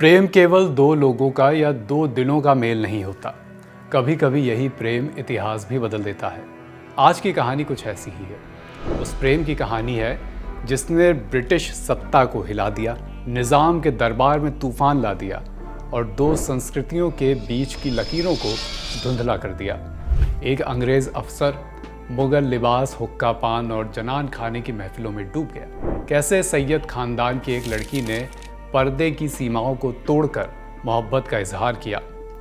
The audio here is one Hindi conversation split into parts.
प्रेम केवल दो लोगों का या दो दिनों का मेल नहीं होता। कभी कभी यही प्रेम इतिहास भी बदल देता है। आज की कहानी कुछ ऐसी ही है। उस प्रेम की कहानी है जिसने ब्रिटिश सत्ता को हिला दिया, निज़ाम के दरबार में तूफान ला दिया और दो संस्कृतियों के बीच की लकीरों को धुंधला कर दिया। एक अंग्रेज़ अफसर मुगल लिबास, हुक्का पान और जनान खाने की महफिलों में डूब गया। कैसे सैयद खानदान की एक लड़की ने पर्दे की सीमाओं को तोड़कर मोहब्बत का इजहार किया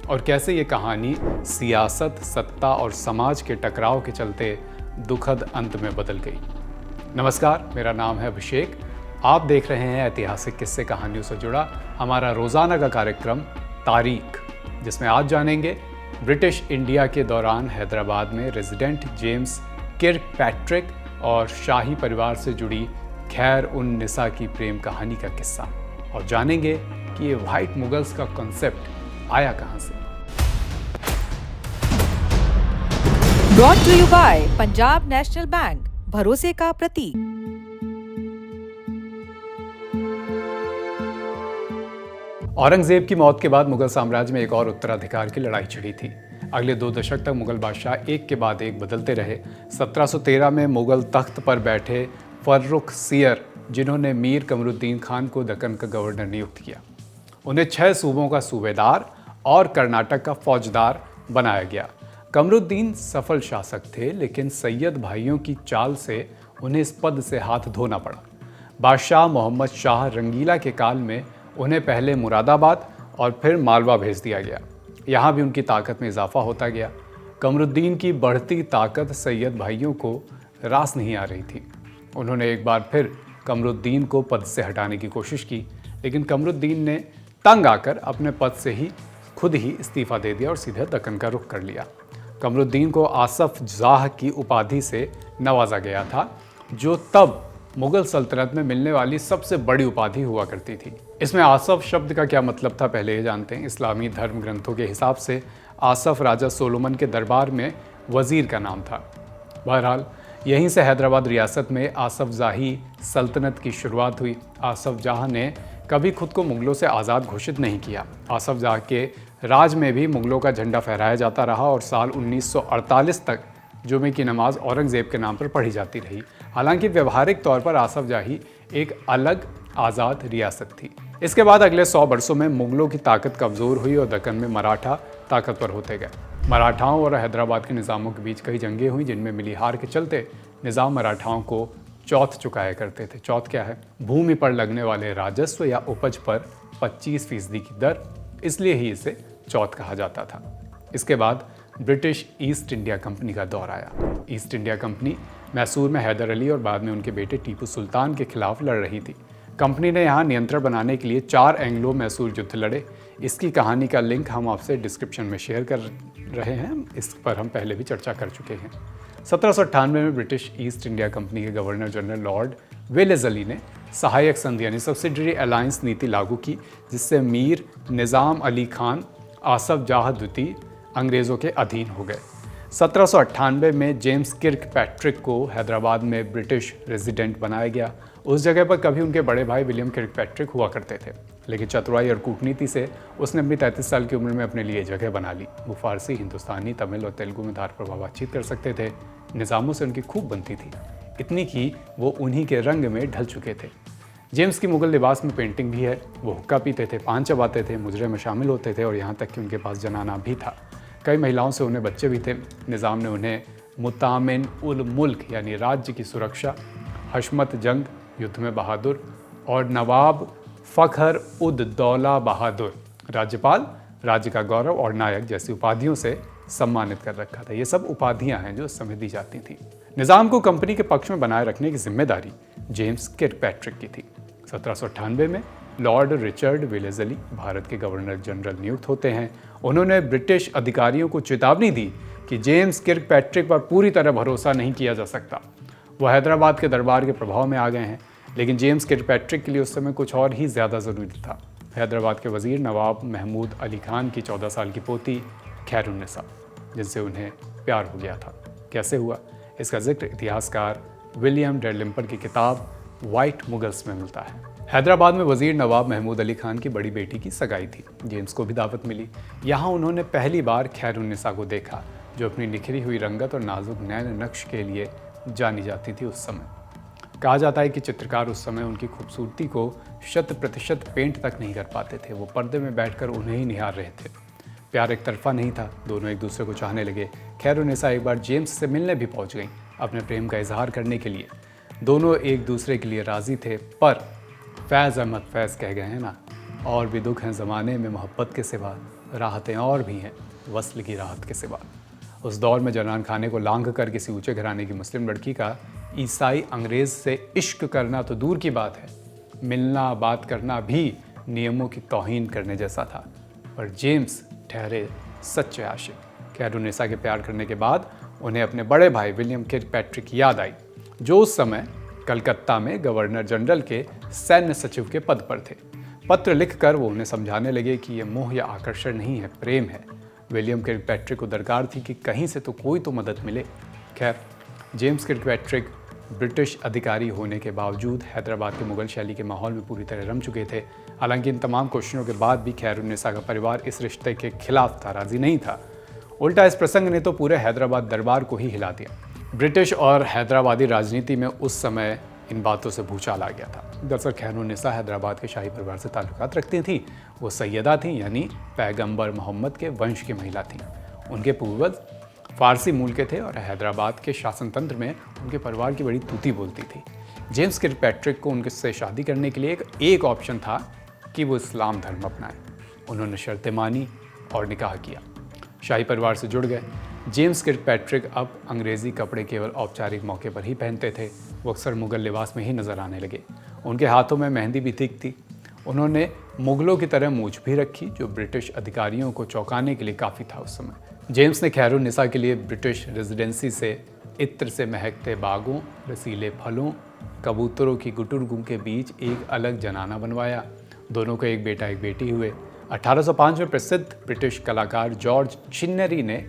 और कैसे ये कहानी सियासत, सत्ता और समाज के टकराव के चलते दुखद अंत में बदल गई। नमस्कार, मेरा नाम है अभिषेक। आप देख रहे हैं ऐतिहासिक किस्से कहानियों से जुड़ा हमारा रोजाना का कार्यक्रम तारीख, जिसमें आज जानेंगे ब्रिटिश इंडिया के दौरान हैदराबाद में रेजिडेंट जेम्स किर्कपैट्रिक और शाही परिवार से जुड़ी खैर उन निसा की प्रेम कहानी का किस्सा, और जानेंगे कि ये व्हाइट मुगल्स का कॉन्सेप्ट आया कहां से। Brought to you by Punjab National Bank, भरोसे का प्रतीक। औरंगजेब की मौत के बाद मुगल साम्राज्य में एक और उत्तराधिकार की लड़ाई छिड़ी थी। अगले 2 दशक तक मुगल बादशाह एक के बाद एक बदलते रहे। 1713 में मुगल तख्त पर बैठे फर्रुख सियर, जिन्होंने मीर कमरुद्दीन खान को दक्कन का गवर्नर नियुक्त किया। उन्हें 6 सूबों का सूबेदार और कर्नाटक का फौजदार बनाया गया। कमरुद्दीन सफल शासक थे, लेकिन सैयद भाइयों की चाल से उन्हें इस पद से हाथ धोना पड़ा। बादशाह मोहम्मद शाह रंगीला के काल में उन्हें पहले मुरादाबाद और फिर मालवा भेज दिया गया। यहाँ भी उनकी ताकत में इजाफा होता गया। कमरुद्दीन की बढ़ती ताकत सैयद भाइयों को रास नहीं आ रही थी। उन्होंने एक बार फिर कमरुद्दीन को पद से हटाने की कोशिश की, लेकिन कमरुद्दीन ने तंग आकर अपने पद से ही खुद ही इस्तीफा दे दिया और सीधे दक्कन का रुख कर लिया। कमरुद्दीन को आसफ जाह की उपाधि से नवाजा गया था, जो तब मुगल सल्तनत में मिलने वाली सबसे बड़ी उपाधि हुआ करती थी। इसमें आसफ शब्द का क्या मतलब था, पहले ये जानते हैं। इस्लामी धर्म ग्रंथों के हिसाब से आसफ राजा सोलोमन के दरबार में वजीर का नाम था। बहरहाल यहीं से हैदराबाद रियासत में आसफ जाही सल्तनत की शुरुआत हुई। आसफ जाह ने कभी खुद को मुगलों से आज़ाद घोषित नहीं किया। आसफ जाह के राज में भी मुगलों का झंडा फहराया जाता रहा और साल 1948 तक जुमे की नमाज औरंगजेब के नाम पर पढ़ी जाती रही। हालांकि व्यवहारिक तौर पर आसफ जाही एक अलग आज़ाद रियासत थी। इसके बाद अगले 100 वर्षों में मुगलों की ताकत कमज़ोर हुई और दक्कन में मराठा ताकतवर होते गए। मराठाओं और हैदराबाद के निज़ामों के बीच कई जंगें हुई, जिनमें मिली हार के चलते निज़ाम मराठाओं को चौथ चुकाया करते थे। चौथ क्या है? भूमि पर लगने वाले राजस्व या उपज पर 25% की दर, इसलिए ही इसे चौथ कहा जाता था। इसके बाद ब्रिटिश ईस्ट इंडिया कंपनी का दौर आया। ईस्ट इंडिया कंपनी मैसूर में हैदर अली और बाद में उनके बेटे टीपू सुल्तान के खिलाफ लड़ रही थी। कंपनी ने यहाँ नियंत्रण बनाने के लिए 4 एंग्लो मैसूर युद्ध लड़े। इसकी कहानी का लिंक हम आपसे डिस्क्रिप्शन में शेयर कर रहे हैं। इस पर हम पहले भी चर्चा कर चुके हैं। 1798 में ब्रिटिश ईस्ट इंडिया कंपनी के गवर्नर जनरल लॉर्ड वेलेज़ली ने सहायक संधि यानी सब्सिडरी अलायंस नीति लागू की, जिससे मीर निज़ाम अली खान आसफ जाह द्वितीय अंग्रेज़ों के अधीन हो गए। 1798 में जेम्स किर्कपैट्रिक को हैदराबाद में ब्रिटिश रेजिडेंट बनाया गया। उस जगह पर कभी उनके बड़े भाई विलियम किर्कपैट्रिक हुआ करते थे, लेकिन चतुराई और कूटनीति से उसने अपनी 33 साल की उम्र में अपने लिए जगह बना ली। वो फारसी, हिंदुस्तानी, तमिल और तेलुगु में धारप्रवाह बातचीत कर सकते थे। निज़ामों से उनकी खूब बनती थी, इतनी कि वो उन्हीं के रंग में ढल चुके थे। जेम्स की मुगल लिबास में पेंटिंग भी है। वो हुक्का पीते थे, पान चबाते थे, मुजरे में शामिल होते थे और यहाँ तक कि उनके पास जनाना भी था। कई महिलाओं से उन्हें बच्चे भी थे। निज़ाम ने उन्हें मुतामिन उल मुल्क यानी राज्य की सुरक्षा, हशमत जंग युद्ध में बहादुर और नवाब फ़ख्र उद दौला बहादुर, राज्यपाल, राज्य का गौरव और नायक जैसी उपाधियों से सम्मानित कर रखा था। ये सब उपाधियां हैं जो उस समय दी जाती थीं। निज़ाम को कंपनी के पक्ष में बनाए रखने की जिम्मेदारी जेम्स किर्कपैट्रिक की थी। 1798 में लॉर्ड रिचर्ड वेलेज़ली भारत के गवर्नर जनरल नियुक्त होते हैं। उन्होंने ब्रिटिश अधिकारियों को चेतावनी दी कि जेम्स किर्कपैट्रिक पर पूरी तरह भरोसा नहीं किया जा सकता। वो हैदराबाद के दरबार के प्रभाव में आ गए हैं, लेकिन जेम्स किर्कपैट्रिक के लिए उस समय कुछ और ही ज़्यादा ज़रूरी था। हैदराबाद के वज़ीर नवाब महमूद अली खान की 14 साल की पोती खैर उन निसा, जिनसे उन्हें प्यार हो गया था। कैसे हुआ, इसका जिक्र इतिहासकार विलियम डेलिम्पर की किताब व्हाइट मुगल्स में मिलता है। हैदराबाद में वजीर नवाब महमूद अली खान की बड़ी बेटी की सगाई थी। जेम्स को भी दावत मिली। यहाँ उन्होंने पहली बार खैरुन्निसा को देखा, जो अपनी निखरी हुई रंगत और नाजुक नैन नक्श के लिए जानी जाती थी। उस समय कहा जाता है कि चित्रकार उस समय उनकी खूबसूरती को 100% पेंट तक नहीं कर पाते थे। वो पर्दे में बैठकर उन्हें ही निहार रहे थे। प्यार एक तरफा नहीं था, दोनों एक दूसरे को चाहने लगे। खैरुन्निसा एक बार जेम्स से मिलने भी पहुंच गई, अपने प्रेम का इजहार करने के लिए। दोनों एक दूसरे के लिए राजी थे, पर फैज़ अहमद फैज़ कह गए हैं ना, और भी दुख हैं ज़माने में मोहब्बत के सिवा, राहतें और भी हैं वस्ल की राहत के सिवा। उस दौर में जनान खाने को लांघ कर किसी ऊंचे घराने की मुस्लिम लड़की का ईसाई अंग्रेज़ से इश्क करना तो दूर की बात है, मिलना बात करना भी नियमों की तौहीन करने जैसा था। पर जेम्स ठहरे सच्चे आशिक। खैरुन्निसा के प्यार करने के बाद उन्हें अपने बड़े भाई विलियम किर्कपैट्रिक याद आई, जो उस समय कलकत्ता में गवर्नर जनरल के सैन्य सचिव के पद पर थे। पत्र लिखकर वो उन्हें समझाने लगे कि ये मोह या आकर्षण नहीं है, प्रेम है। विलियम किर्कपैट्रिक को दरकार थी कि कहीं से तो कोई तो मदद मिले। खैर, जेम्स किर्कपैट्रिक ब्रिटिश अधिकारी होने के बावजूद हैदराबाद के मुगल शैली के माहौल में पूरी तरह रम चुके थे। हालांकि इन तमाम कोशिशों के बाद भी खैरुन्निसा का परिवार इस रिश्ते के खिलाफ था, राजी नहीं था। उल्टा इस प्रसंग ने तो पूरे हैदराबाद दरबार को ही हिला दिया। ब्रिटिश और हैदराबादी राजनीति में उस समय इन बातों से भूचाल आ गया था। दरअसल खैरुन्निसा हैदराबाद के शाही परिवार से ताल्लुकात रखती थी। वो सैयदा थीं, यानी पैगंबर मोहम्मद के वंश की महिला थीं। उनके पूर्वज फारसी मूल के थे और हैदराबाद के शासन तंत्र में उनके परिवार की बड़ी तूती बोलती थी। जेम्स किर्कपैट्रिक को उनसे शादी करने के लिए एक ऑप्शन था कि वो इस्लाम धर्म अपनाएं। उन्होंने शर्तें मानी और निकाह किया, शाही परिवार से जुड़ गए। जेम्स किर्कपैट्रिक अब अंग्रेज़ी कपड़े केवल औपचारिक मौके पर ही पहनते थे। वो अक्सर मुगल लिबास में ही नजर आने लगे। उनके हाथों में मेहंदी भी थिक थी। उन्होंने मुगलों की तरह मूछ भी रखी, जो ब्रिटिश अधिकारियों को चौंकाने के लिए काफ़ी था उस समय। जेम्स ने खैरुन्निसा के लिए ब्रिटिश रेजिडेंसी से इत्र से महकते बागों, रसीले फलों, कबूतरों की गुटुरगुम के बीच एक अलग जनाना बनवाया। दोनों को एक बेटा एक बेटी हुए। 1805 में प्रसिद्ध ब्रिटिश कलाकार जॉर्ज चिन्नेरी ने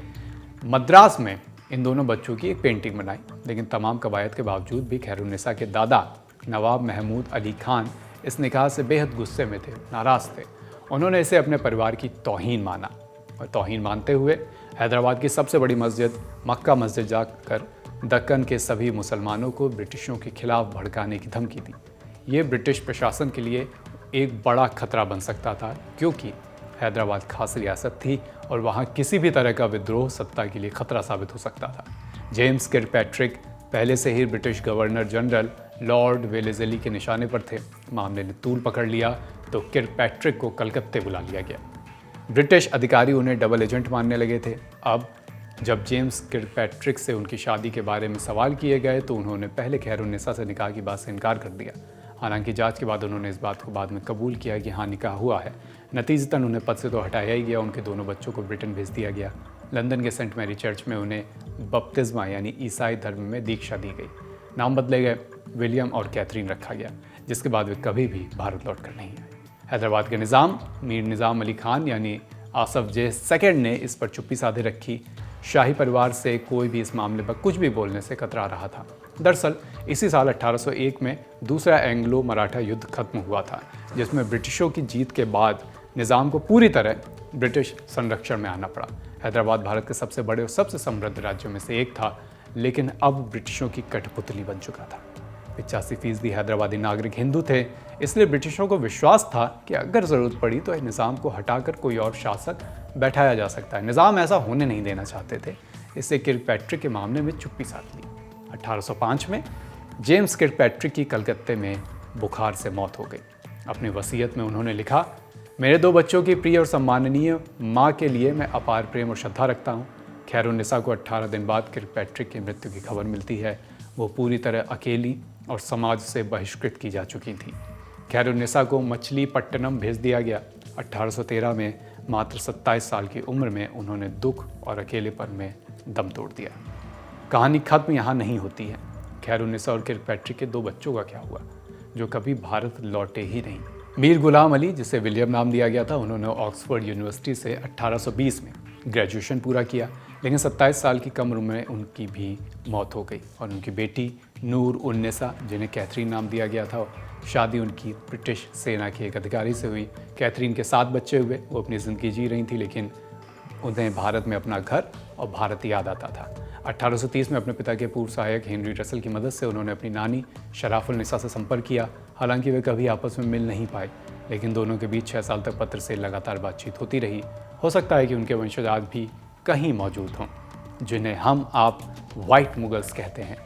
मद्रास में इन दोनों बच्चों की एक पेंटिंग बनाई। लेकिन तमाम कवायद के बावजूद भी खैरुन्निसा के दादा नवाब महमूद अली खान इस निकाह से बेहद गुस्से में थे, नाराज़ थे। उन्होंने इसे अपने परिवार की तौहीन माना और तौहीन मानते हुए हैदराबाद की सबसे बड़ी मस्जिद मक्का मस्जिद जाकर दक्कन के सभी मुसलमानों को ब्रिटिशों के खिलाफ भड़काने की धमकी दी। ये ब्रिटिश प्रशासन के लिए एक बड़ा खतरा बन सकता था, क्योंकि हैदराबाद खास रियासत थी और वहाँ किसी भी तरह का विद्रोह सत्ता के लिए खतरा साबित हो सकता था। जेम्स किर्कपैट्रिक पहले से ही ब्रिटिश गवर्नर जनरल लॉर्ड वेलेज़ली के निशाने पर थे। मामले ने तूल पकड़ लिया तो किर्कपैट्रिक को कलकत्ते बुला लिया गया। ब्रिटिश अधिकारी उन्हें डबल एजेंट मानने लगे थे। अब जब जेम्स किर्कपैट्रिक से उनकी शादी के बारे में सवाल किए गए तो उन्होंने पहले खैरुन्निसा से निकाह की बात से इनकार कर दिया। हालांकि जांच के बाद उन्होंने इस बात को बाद में कबूल किया कि हाँ, निकाह हुआ है। नतीजतन उन्हें पद से तो हटाया ही गया, उनके दोनों बच्चों को ब्रिटेन भेज दिया गया। लंदन के सेंट मैरी चर्च में उन्हें बपतिस्मा यानी ईसाई धर्म में दीक्षा दी गई। नाम बदले गए, विलियम और कैथरीन रखा गया, जिसके बाद वे कभी भी भारत लौट कर नहीं आए। हैदराबाद के निज़ाम मीर निज़ाम अली खान यानी आसफ जे सेकंड ने इस पर चुप्पी साधे रखी। शाही परिवार से कोई भी इस मामले पर कुछ भी बोलने से कतरा रहा था। दरअसल इसी साल 1801 में दूसरा एंग्लो मराठा युद्ध खत्म हुआ था, जिसमें ब्रिटिशों की जीत के बाद निज़ाम को पूरी तरह ब्रिटिश संरक्षण में आना पड़ा। हैदराबाद भारत के सबसे बड़े और सबसे समृद्ध राज्यों में से एक था, लेकिन अब ब्रिटिशों की कठपुतली बन चुका था। 85% हैदराबादी नागरिक हिंदू थे, इसलिए ब्रिटिशों को विश्वास था कि अगर ज़रूरत पड़ी तो निज़ाम को हटाकर कोई और शासक बैठाया जा सकता है। निज़ाम ऐसा होने नहीं देना चाहते थे, इससे किर्कपैट्रिक के मामले में चुप्पी साध ली। 1805 में जेम्स किर्कपैट्रिक की कलकत्ते में बुखार से मौत हो गई। अपनी वसीयत में उन्होंने लिखा, मेरे 2 बच्चों की प्रिय और सम्माननीय माँ के लिए मैं अपार प्रेम और श्रद्धा रखता हूँ। खैरुन्निसा को 18 दिन बाद किर्कपैट्रिक की मृत्यु की खबर मिलती है। वो पूरी तरह अकेली और समाज से बहिष्कृत की जा चुकी थी। खैरुन्निसा को मछलीपट्टनम भेज दिया गया। 1813 में मात्र 27 साल की उम्र में उन्होंने दुख और अकेलेपन में दम तोड़ दिया। कहानी खत्म यहाँ नहीं होती है। खैरुन्निसा और किर्कपैट्रिक के 2 बच्चों का क्या हुआ, जो कभी भारत लौटे ही नहीं। मीर गुलाम अली, जिसे विलियम नाम दिया गया था, उन्होंने ऑक्सफोर्ड यूनिवर्सिटी से 1820 में ग्रेजुएशन पूरा किया, लेकिन 27 साल की कम उम्र में उनकी भी मौत हो गई और उनकी बेटी नूर उन्निसा, जिन्हें कैथरीन नाम दिया गया था, शादी उनकी ब्रिटिश सेना के एक अधिकारी से हुई। कैथरीन के 7 बच्चे हुए। वो अपनी ज़िंदगी जी रही थी, लेकिन उन्हें भारत में अपना घर और भारत याद आता था। 1830 में अपने पिता के पूर्व सहायक हेनरी रसल की मदद से उन्होंने अपनी नानी शराफुलनिसा से संपर्क किया। हालांकि वे कभी आपस में मिल नहीं पाए, लेकिन दोनों के बीच 6 साल तक पत्र से लगातार बातचीत होती रही। हो सकता है कि उनके वंशज आज भी कहीं मौजूद हों, जिन्हें हम आप वाइट मुगल्स कहते हैं।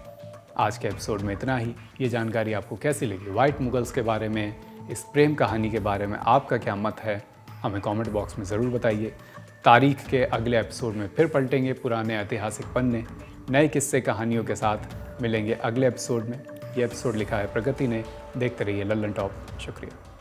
आज के एपिसोड में इतना ही। ये जानकारी आपको कैसी लगी? वाइट मुगल्स के बारे में, इस प्रेम कहानी के बारे में आपका क्या मत है? हमें कमेंट बॉक्स में ज़रूर बताइए। तारीख के अगले एपिसोड में फिर पलटेंगे पुराने ऐतिहासिक पन्ने, नए किस्से कहानियों के साथ मिलेंगे अगले एपिसोड में। ये एपिसोड लिखा है प्रगति ने। देखते रहिए लल्लन टॉप। शुक्रिया।